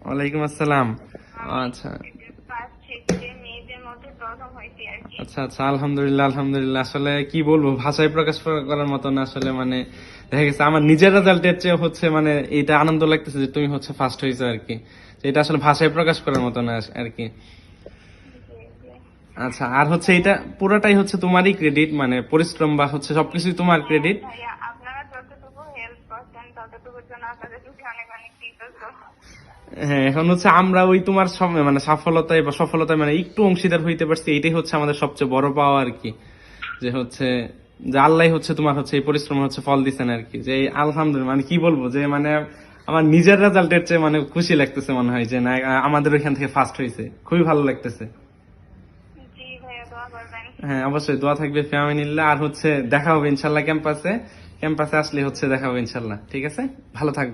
ওয়ালাইকুম আসসালাম। আচ্ছা আচ্ছা আচ্ছা, আলহামদুলিল্লাহ আলহামদুলিল্লাহ। আসলে কি বলবো, ভাষায় প্রকাশ করার মতো না আসলে। মানে দেখা গেছে আমার নিজের রেজাল্টের চেয়ে হচ্ছে মানে এটা আনন্দ লাগতেছে যে তুমি হচ্ছে ফার্স্ট হয়েছো আর কি। তো এটা আসলে ভাষায় প্রকাশ করার মতো না আর কি। আচ্ছা, আর হচ্ছে এটা পুরোটাই হচ্ছে তোমারই ক্রেডিট, মানে পরিশ্রম বা হচ্ছে সবকিছুই তোমার ক্রেডিট। হ্যাঁ, এখন হচ্ছে আমরা ওই তোমার মানে সফলতায় বা সফলতায় মানে একটু অংশীদার হইতে পারছি, এটাই হচ্ছে আমাদের সবচেয়ে বড় পাওয়া আর কি। যে হচ্ছে যে আল্লাহ হচ্ছে তোমার হচ্ছে এই পরিশ্রম হচ্ছে ফল দিচ্ছেন আর কি। যে এই আলহামদুলিল্লাহ, মানে কি বলবো যে মানে আমার নিজের রেজাল্টের চেয়ে মানে খুশি লাগতেছে মনে হয় যে না, আমাদের ওইখান থেকে ফার্স্ট হয়েছে, খুবই ভালো লাগতেছে। হ্যাঁ, অবশ্যই দোয়া থাকবে ফ্যামিলিল্লাহ। আর হচ্ছে দেখা হবে ইনশাল্লাহ ক্যাম্পাসে। ক্যাম্পাসে আসলে হচ্ছে দেখা হবে ইনশাল্লাহ। ঠিক আছে, ভালো থাকবে।